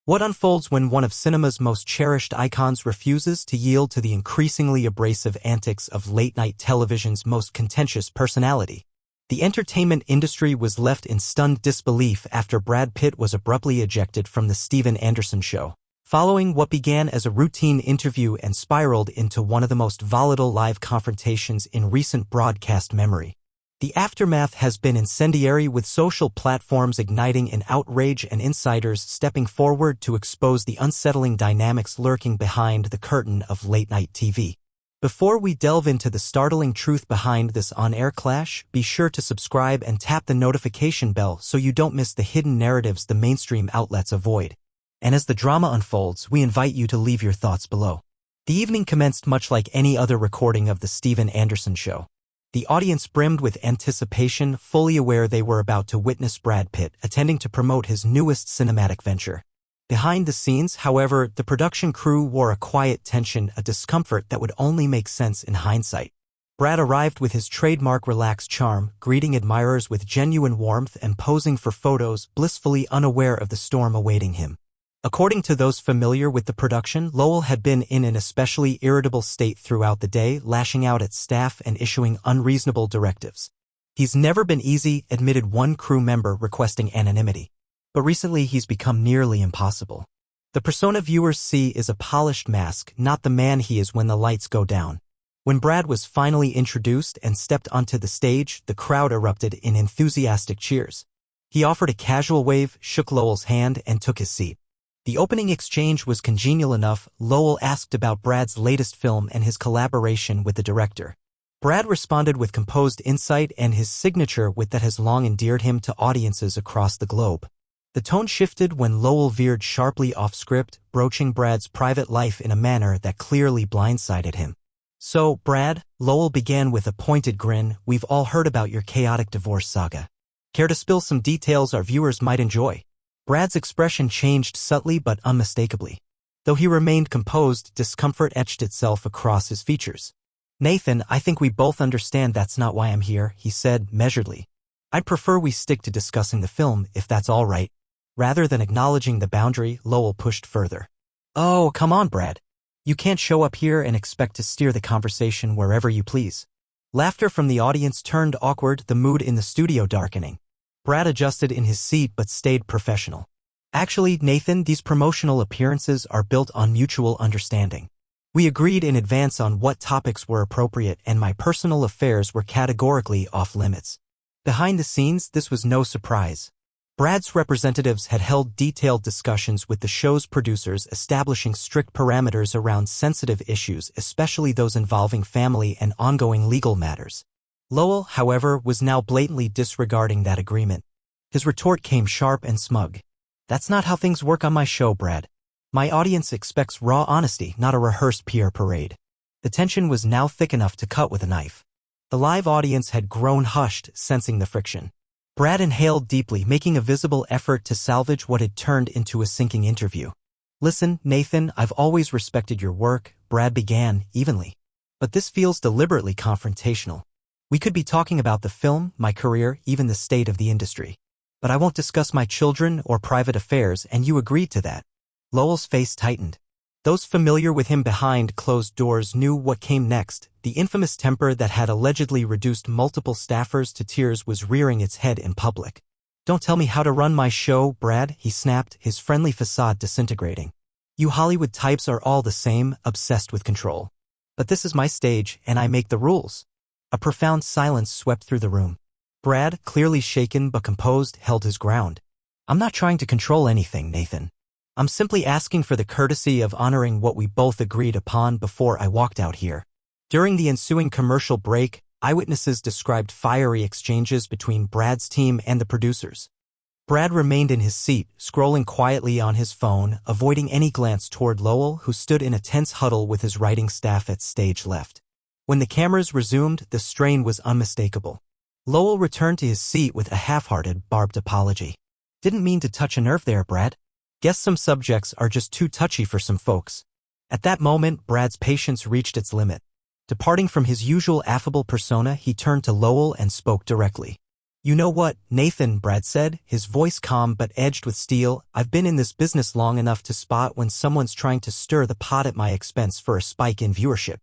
What unfolds when one of cinema's most cherished icons refuses to yield to the increasingly abrasive antics of late-night television's most contentious personality? The entertainment industry was left in stunned disbelief after Brad Pitt was abruptly ejected from the Steven Anderson show, following what began as a routine interview and spiraled into one of the most volatile live confrontations in recent broadcast memory. The aftermath has been incendiary, with social platforms igniting an outrage and insiders stepping forward to expose the unsettling dynamics lurking behind the curtain of late-night TV. Before we delve into the startling truth behind this on-air clash, be sure to subscribe and tap the notification bell so you don't miss the hidden narratives the mainstream outlets avoid. And as the drama unfolds, we invite you to leave your thoughts below. The evening commenced much like any other recording of the Steven Anderson show. The audience brimmed with anticipation, fully aware they were about to witness Brad Pitt attending to promote his newest cinematic venture. Behind the scenes, however, the production crew wore a quiet tension, a discomfort that would only make sense in hindsight. Brad arrived with his trademark relaxed charm, greeting admirers with genuine warmth and posing for photos, blissfully unaware of the storm awaiting him. According to those familiar with the production, Lowell had been in an especially irritable state throughout the day, lashing out at staff and issuing unreasonable directives. "He's never been easy," admitted one crew member requesting anonymity. "But recently he's become nearly impossible. The persona viewers see is a polished mask, not the man he is when the lights go down." When Brad was finally introduced and stepped onto the stage, the crowd erupted in enthusiastic cheers. He offered a casual wave, shook Lowell's hand, and took his seat. The opening exchange was congenial enough. Lowell asked about Brad's latest film and his collaboration with the director. Brad responded with composed insight and his signature wit that has long endeared him to audiences across the globe. The tone shifted when Lowell veered sharply off script, broaching Brad's private life in a manner that clearly blindsided him. "So, Brad," Lowell began with a pointed grin, "we've all heard about your chaotic divorce saga. Care to spill some details our viewers might enjoy?" Brad's expression changed subtly but unmistakably. Though he remained composed, discomfort etched itself across his features. "Nathan, I think we both understand that's not why I'm here," he said measuredly. "I'd prefer we stick to discussing the film, if that's all right." Rather than acknowledging the boundary, Lowell pushed further. "Oh, come on, Brad. You can't show up here and expect to steer the conversation wherever you please." Laughter from the audience turned awkward, the mood in the studio darkening. Brad adjusted in his seat but stayed professional. "Actually, Nathan, these promotional appearances are built on mutual understanding. We agreed in advance on what topics were appropriate, and my personal affairs were categorically off limits." Behind the scenes, this was no surprise. Brad's representatives had held detailed discussions with the show's producers, establishing strict parameters around sensitive issues, especially those involving family and ongoing legal matters. Lowell, however, was now blatantly disregarding that agreement. His retort came sharp and smug. "That's not how things work on my show, Brad. My audience expects raw honesty, not a rehearsed PR parade." The tension was now thick enough to cut with a knife. The live audience had grown hushed, sensing the friction. Brad inhaled deeply, making a visible effort to salvage what had turned into a sinking interview. "Listen, Nathan, I've always respected your work," Brad began, evenly. "But this feels deliberately confrontational. We could be talking about the film, my career, even the state of the industry. But I won't discuss my children or private affairs, and you agreed to that." Lowell's face tightened. Those familiar with him behind closed doors knew what came next. The infamous temper that had allegedly reduced multiple staffers to tears was rearing its head in public. "Don't tell me how to run my show, Brad," he snapped, his friendly facade disintegrating. "You Hollywood types are all the same, obsessed with control. But this is my stage, and I make the rules." A profound silence swept through the room. Brad, clearly shaken but composed, held his ground. "I'm not trying to control anything, Nathan. I'm simply asking for the courtesy of honoring what we both agreed upon before I walked out here." During the ensuing commercial break, eyewitnesses described fiery exchanges between Brad's team and the producers. Brad remained in his seat, scrolling quietly on his phone, avoiding any glance toward Lowell, who stood in a tense huddle with his writing staff at stage left. When the cameras resumed, the strain was unmistakable. Lowell returned to his seat with a half-hearted, barbed apology. "Didn't mean to touch a nerve there, Brad. Guess some subjects are just too touchy for some folks." At that moment, Brad's patience reached its limit. Departing from his usual affable persona, he turned to Lowell and spoke directly. "You know what, Nathan," Brad said, his voice calm but edged with steel. "I've been in this business long enough to spot when someone's trying to stir the pot at my expense for a spike in viewership.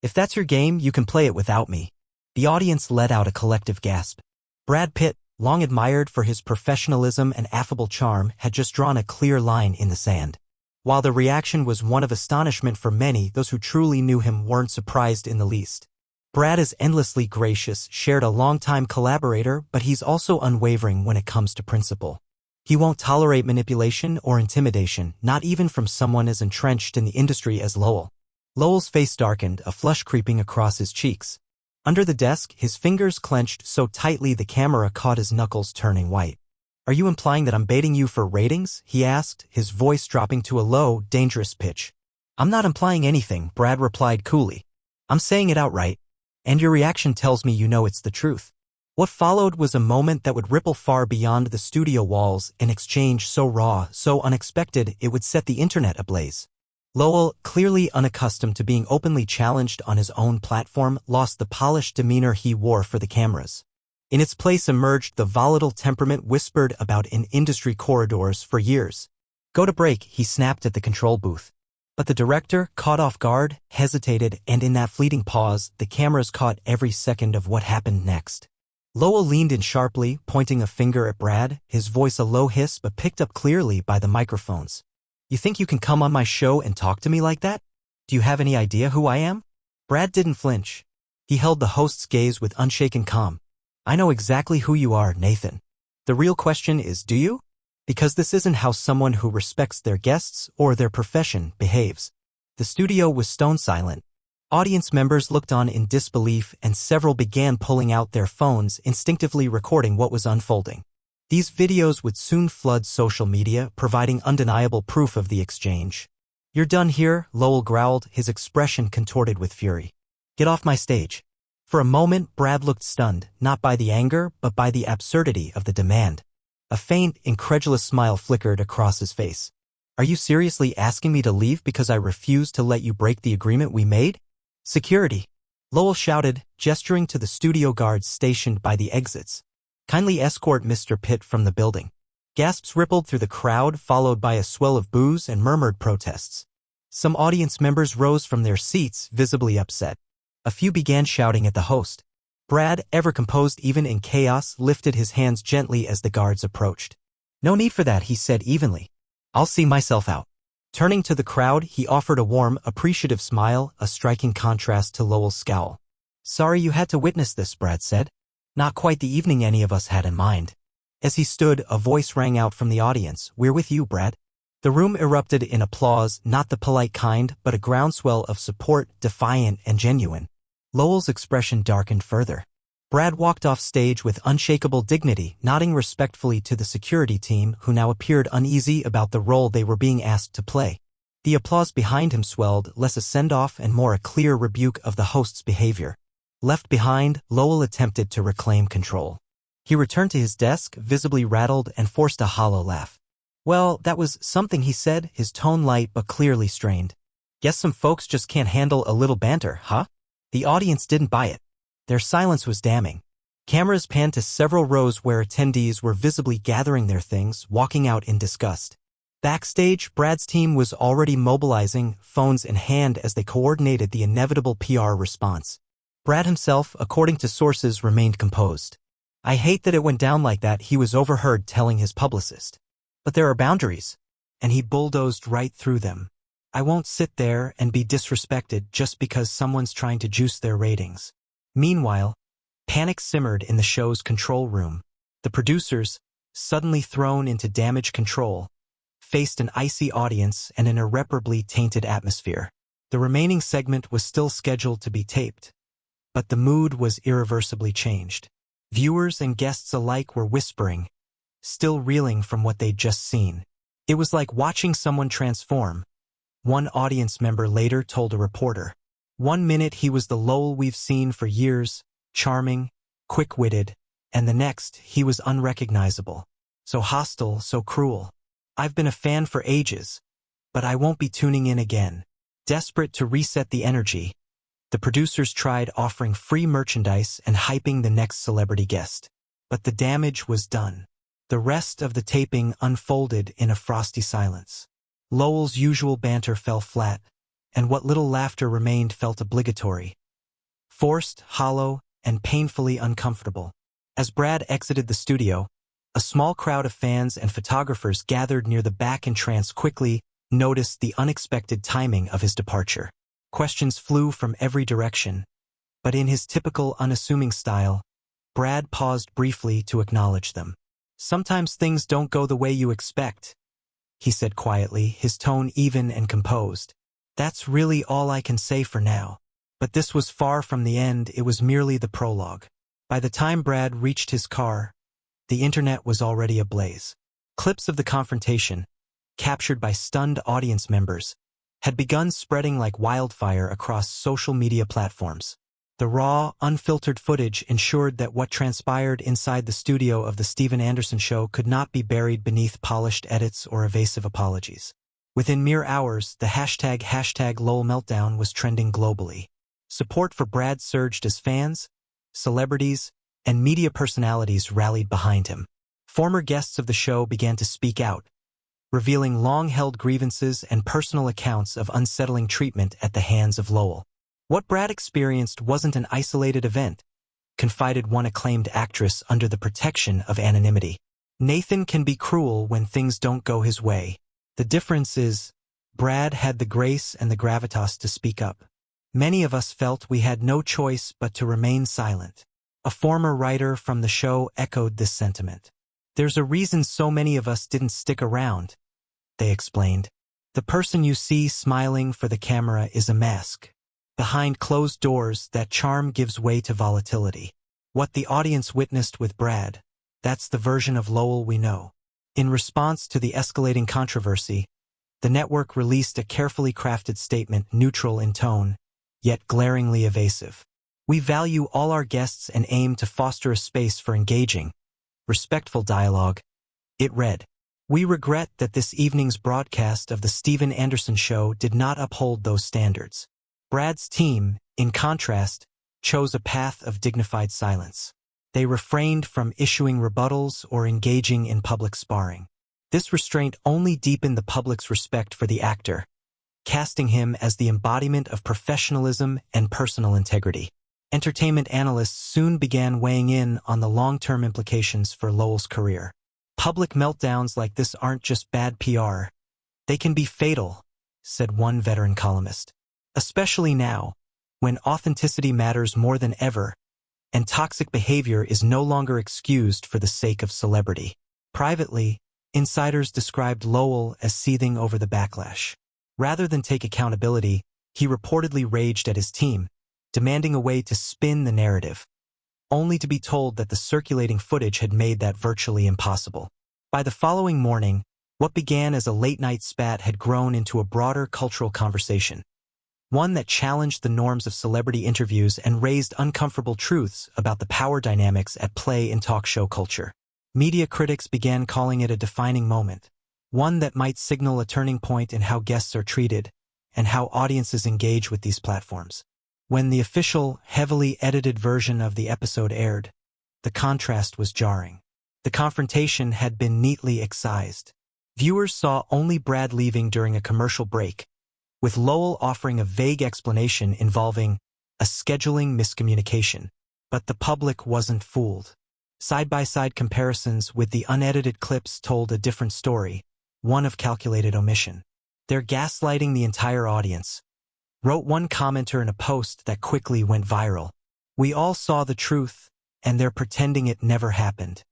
If that's your game, you can play it without me." The audience let out a collective gasp. Brad Pitt, long admired for his professionalism and affable charm, had just drawn a clear line in the sand. While the reaction was one of astonishment for many, those who truly knew him weren't surprised in the least. Brad is endlessly gracious, shared a longtime collaborator, but he's also unwavering when it comes to principle. He won't tolerate manipulation or intimidation, not even from someone as entrenched in the industry as Lowell. Lowell's face darkened, a flush creeping across his cheeks. Under the desk, his fingers clenched so tightly the camera caught his knuckles turning white. "Are you implying that I'm baiting you for ratings?" he asked, his voice dropping to a low, dangerous pitch. "I'm not implying anything," Brad replied coolly. "I'm saying it outright. And your reaction tells me you know it's the truth." What followed was a moment that would ripple far beyond the studio walls, an exchange so raw, so unexpected, it would set the internet ablaze. Lowell, clearly unaccustomed to being openly challenged on his own platform, lost the polished demeanor he wore for the cameras. In its place emerged the volatile temperament whispered about in industry corridors for years. "Go to break," he snapped at the control booth. But the director, caught off guard, hesitated, and in that fleeting pause, the cameras caught every second of what happened next. Lowell leaned in sharply, pointing a finger at Brad, his voice a low hiss but picked up clearly by the microphones. "You think you can come on my show and talk to me like that? Do you have any idea who I am?" Brad didn't flinch. He held the host's gaze with unshaken calm. "I know exactly who you are, Nathan. The real question is, do you? Because this isn't how someone who respects their guests or their profession behaves." The studio was stone silent. Audience members looked on in disbelief, and several began pulling out their phones, instinctively recording what was unfolding. These videos would soon flood social media, providing undeniable proof of the exchange. "You're done here," Lowell growled, his expression contorted with fury. "Get off my stage." For a moment, Brad looked stunned, not by the anger, but by the absurdity of the demand. A faint, incredulous smile flickered across his face. "Are you seriously asking me to leave because I refuse to let you break the agreement we made?" "Security!" Lowell shouted, gesturing to the studio guards stationed by the exits. "Kindly escort Mr. Pitt from the building." Gasps rippled through the crowd, followed by a swell of boos and murmured protests. Some audience members rose from their seats, visibly upset. A few began shouting at the host. Brad, ever composed even in chaos, lifted his hands gently as the guards approached. "No need for that," he said evenly. "I'll see myself out." Turning to the crowd, he offered a warm, appreciative smile, a striking contrast to Lowell's scowl. "Sorry you had to witness this," Brad said. "Not quite the evening any of us had in mind." As he stood, a voice rang out from the audience. "We're with you, Brad." The room erupted in applause, not the polite kind, but a groundswell of support, defiant and genuine. Lowell's expression darkened further. Brad walked off stage with unshakable dignity, nodding respectfully to the security team, who now appeared uneasy about the role they were being asked to play. The applause behind him swelled, less a send-off and more a clear rebuke of the host's behavior. Left behind, Lowell attempted to reclaim control. He returned to his desk, visibly rattled, and forced a hollow laugh. "Well, that was something," he said, his tone light but clearly strained. "Guess some folks just can't handle a little banter, huh?" The audience didn't buy it. Their silence was damning. Cameras panned to several rows where attendees were visibly gathering their things, walking out in disgust. Backstage, Brad's team was already mobilizing, phones in hand as they coordinated the inevitable PR response. Brad himself, according to sources, remained composed. "I hate that it went down like that," he was overheard telling his publicist. "But there are boundaries." And he bulldozed right through them. "I won't sit there and be disrespected just because someone's trying to juice their ratings." Meanwhile, panic simmered in the show's control room. The producers, suddenly thrown into damage control, faced an icy audience and an irreparably tainted atmosphere. The remaining segment was still scheduled to be taped, but the mood was irreversibly changed. Viewers and guests alike were whispering, still reeling from what they'd just seen. It was like watching someone transform. One audience member later told a reporter. "One minute he was the Lowell we've seen for years, charming, quick-witted, and the next he was unrecognizable. So hostile, so cruel. I've been a fan for ages, but I won't be tuning in again." Desperate to reset the energy, the producers tried offering free merchandise and hyping the next celebrity guest. But the damage was done. The rest of the taping unfolded in a frosty silence. Lowell's usual banter fell flat, and what little laughter remained felt obligatory. Forced, hollow, and painfully uncomfortable. As Brad exited the studio, a small crowd of fans and photographers gathered near the back entrance quickly noticed the unexpected timing of his departure. Questions flew from every direction, but in his typical unassuming style, Brad paused briefly to acknowledge them. "Sometimes things don't go the way you expect," he said quietly, his tone even and composed. "That's really all I can say for now." But this was far from the end, it was merely the prologue. By the time Brad reached his car, the internet was already ablaze. Clips of the confrontation, captured by stunned audience members, had begun spreading like wildfire across social media platforms. The raw, unfiltered footage ensured that what transpired inside the studio of The Steven Anderson Show could not be buried beneath polished edits or evasive apologies. Within mere hours, the hashtag Lowell Meltdown was trending globally. Support for Brad surged as fans, celebrities, and media personalities rallied behind him. Former guests of the show began to speak out, revealing long-held grievances and personal accounts of unsettling treatment at the hands of Lowell. "What Brad experienced wasn't an isolated event," confided one acclaimed actress under the protection of anonymity. "Nathan can be cruel when things don't go his way. The difference is, Brad had the grace and the gravitas to speak up. Many of us felt we had no choice but to remain silent." A former writer from the show echoed this sentiment. "There's a reason so many of us didn't stick around," they explained. "The person you see smiling for the camera is a mask. Behind closed doors, that charm gives way to volatility. What the audience witnessed with Brad, that's the version of Lowell we know." In response to the escalating controversy, the network released a carefully crafted statement neutral in tone, yet glaringly evasive. "We value all our guests and aim to foster a space for engaging, respectful dialogue," it read. "We regret that this evening's broadcast of The Steven Anderson Show did not uphold those standards." Brad's team, in contrast, chose a path of dignified silence. They refrained from issuing rebuttals or engaging in public sparring. This restraint only deepened the public's respect for the actor, casting him as the embodiment of professionalism and personal integrity. Entertainment analysts soon began weighing in on the long-term implications for Lowell's career. "Public meltdowns like this aren't just bad PR. They can be fatal," said one veteran columnist. "Especially now, when authenticity matters more than ever, and toxic behavior is no longer excused for the sake of celebrity." Privately, insiders described Lowell as seething over the backlash. Rather than take accountability, he reportedly raged at his team, demanding a way to spin the narrative, only to be told that the circulating footage had made that virtually impossible. By the following morning, what began as a late-night spat had grown into a broader cultural conversation, one that challenged the norms of celebrity interviews and raised uncomfortable truths about the power dynamics at play in talk show culture. Media critics began calling it a defining moment, one that might signal a turning point in how guests are treated and how audiences engage with these platforms. When the official, heavily edited version of the episode aired, the contrast was jarring. The confrontation had been neatly excised. Viewers saw only Brad leaving during a commercial break, with Lowell offering a vague explanation involving a scheduling miscommunication. But the public wasn't fooled. Side-by-side comparisons with the unedited clips told a different story, one of calculated omission. "They're gaslighting the entire audience," wrote one commenter in a post that quickly went viral. "We all saw the truth, and they're pretending it never happened."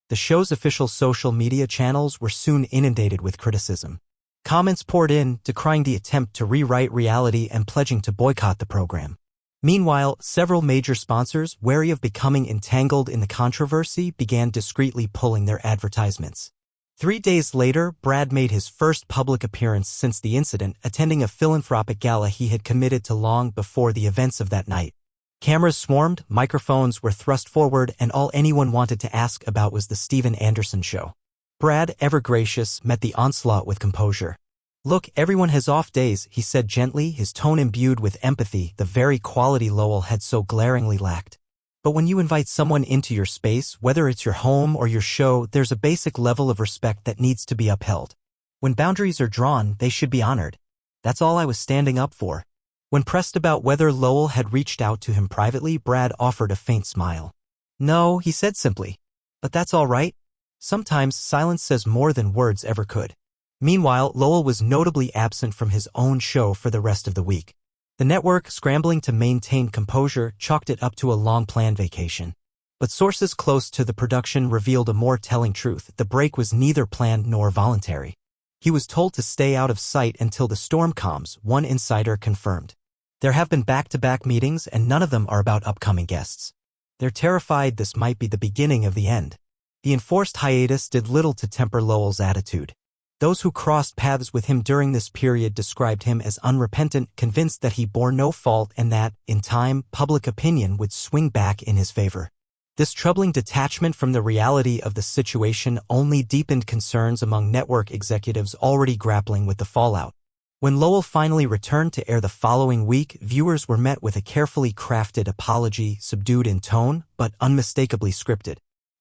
The show's official social media channels were soon inundated with criticism. Comments poured in, decrying the attempt to rewrite reality and pledging to boycott the program. Meanwhile, several major sponsors, wary of becoming entangled in the controversy, began discreetly pulling their advertisements. 3 days later, Brad made his first public appearance since the incident, attending a philanthropic gala he had committed to long before the events of that night. Cameras swarmed, microphones were thrust forward, and all anyone wanted to ask about was the Steven Anderson Show. Brad, ever gracious, met the onslaught with composure. "Look, everyone has off days," he said gently, his tone imbued with empathy, the very quality Lowell had so glaringly lacked. But when you invite someone into your space, whether it's your home or your show, there's a basic level of respect that needs to be upheld. When boundaries are drawn, they should be honored. That's all I was standing up for. When pressed about whether Lowell had reached out to him privately, Brad offered a faint smile. No, he said simply. But that's all right. Sometimes silence says more than words ever could. Meanwhile, Lowell was notably absent from his own show for the rest of the week. The network, scrambling to maintain composure, chalked it up to a long-planned vacation. But sources close to the production revealed a more telling truth. The break was neither planned nor voluntary. He was told to stay out of sight until the storm calms, one insider confirmed. There have been back-to-back meetings, and none of them are about upcoming guests. They're terrified this might be the beginning of the end. The enforced hiatus did little to temper Lowell's attitude. Those who crossed paths with him during this period described him as unrepentant, convinced that he bore no fault and that, in time, public opinion would swing back in his favor. This troubling detachment from the reality of the situation only deepened concerns among network executives already grappling with the fallout. When Lowell finally returned to air the following week, viewers were met with a carefully crafted apology, subdued in tone, but unmistakably scripted.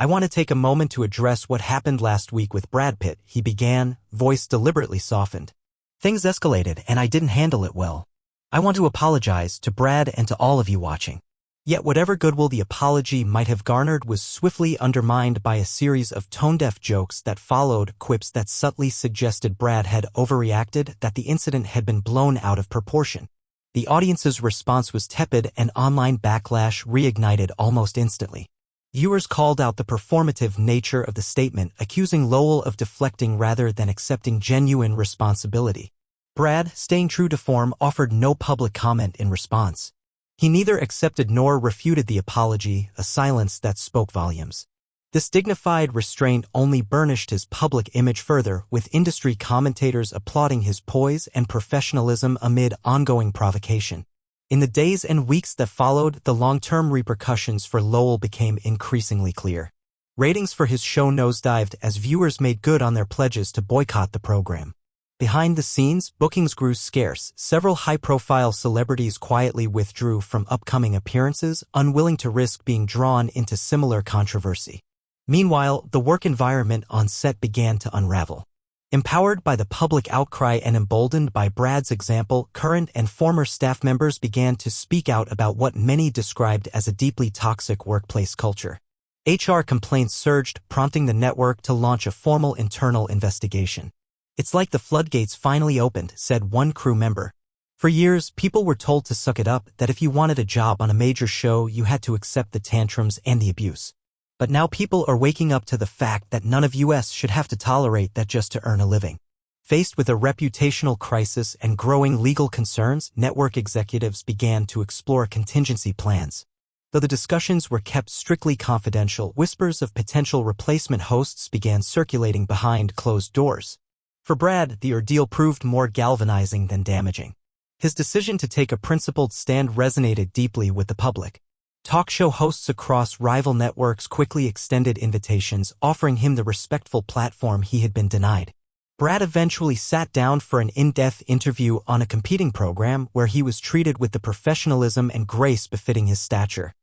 I want to take a moment to address what happened last week with Brad Pitt, he began, voice deliberately softened. Things escalated and I didn't handle it well. I want to apologize to Brad and to all of you watching. Yet whatever goodwill the apology might have garnered was swiftly undermined by a series of tone-deaf jokes that followed, quips that subtly suggested Brad had overreacted, that the incident had been blown out of proportion. The audience's response was tepid and online backlash reignited almost instantly. Viewers called out the performative nature of the statement, accusing Lowell of deflecting rather than accepting genuine responsibility. Brad, staying true to form, offered no public comment in response. He neither accepted nor refuted the apology, a silence that spoke volumes. This dignified restraint only burnished his public image further, with industry commentators applauding his poise and professionalism amid ongoing provocation. In the days and weeks that followed, the long-term repercussions for Lowell became increasingly clear. Ratings for his show nosedived as viewers made good on their pledges to boycott the program. Behind the scenes, bookings grew scarce. Several high-profile celebrities quietly withdrew from upcoming appearances, unwilling to risk being drawn into similar controversy. Meanwhile, the work environment on set began to unravel. Empowered by the public outcry and emboldened by Brad's example, current and former staff members began to speak out about what many described as a deeply toxic workplace culture. HR complaints surged, prompting the network to launch a formal internal investigation. It's like the floodgates finally opened, said one crew member. For years, people were told to suck it up, that if you wanted a job on a major show, you had to accept the tantrums and the abuse. But now people are waking up to the fact that none of us should have to tolerate that just to earn a living. Faced with a reputational crisis and growing legal concerns, network executives began to explore contingency plans. Though the discussions were kept strictly confidential, whispers of potential replacement hosts began circulating behind closed doors. For Brad, the ordeal proved more galvanizing than damaging. His decision to take a principled stand resonated deeply with the public. Talk show hosts across rival networks quickly extended invitations, offering him the respectful platform he had been denied. Brad eventually sat down for an in-depth interview on a competing program where he was treated with the professionalism and grace befitting his stature.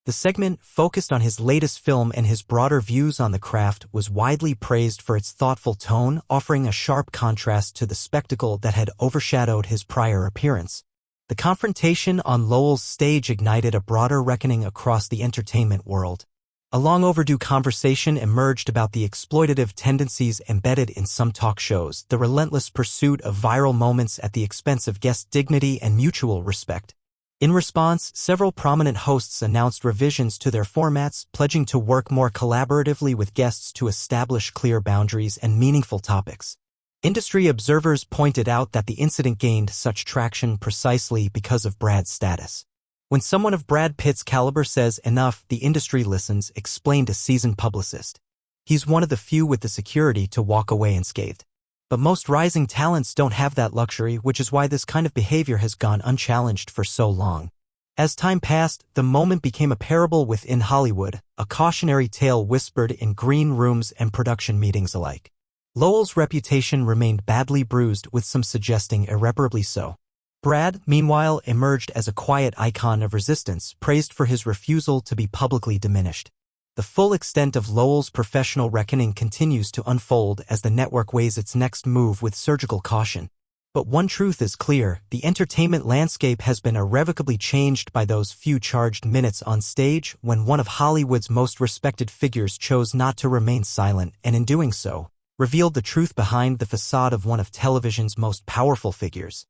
The segment, focused on his latest film and his broader views on the craft, was widely praised for its thoughtful tone, offering a sharp contrast to the spectacle that had overshadowed his prior appearance. The confrontation on Lowell's stage ignited a broader reckoning across the entertainment world. A long-overdue conversation emerged about the exploitative tendencies embedded in some talk shows, the relentless pursuit of viral moments at the expense of guest dignity and mutual respect. In response, several prominent hosts announced revisions to their formats, pledging to work more collaboratively with guests to establish clear boundaries and meaningful topics. Industry observers pointed out that the incident gained such traction precisely because of Brad's status. When someone of Brad Pitt's caliber says enough, the industry listens, explained a seasoned publicist. He's one of the few with the security to walk away unscathed. But most rising talents don't have that luxury, which is why this kind of behavior has gone unchallenged for so long. As time passed, the moment became a parable within Hollywood, a cautionary tale whispered in green rooms and production meetings alike. Lowell's reputation remained badly bruised, with some suggesting irreparably so. Brad, meanwhile, emerged as a quiet icon of resistance, praised for his refusal to be publicly diminished. The full extent of Lowell's professional reckoning continues to unfold as the network weighs its next move with surgical caution. But one truth is clear: the entertainment landscape has been irrevocably changed by those few charged minutes on stage when one of Hollywood's most respected figures chose not to remain silent and, in doing so, revealed the truth behind the facade of one of television's most powerful figures.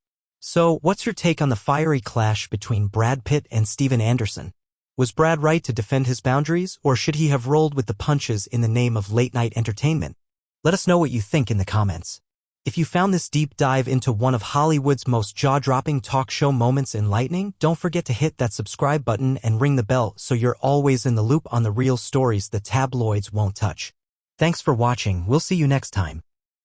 So, what's your take on the fiery clash between Brad Pitt and Steven Anderson? Was Brad right to defend his boundaries, or should he have rolled with the punches in the name of late-night entertainment? Let us know what you think in the comments. If you found this deep dive into one of Hollywood's most jaw-dropping talk show moments enlightening, don't forget to hit that subscribe button and ring the bell so you're always in the loop on the real stories the tabloids won't touch. Thanks for watching. We'll see you next time.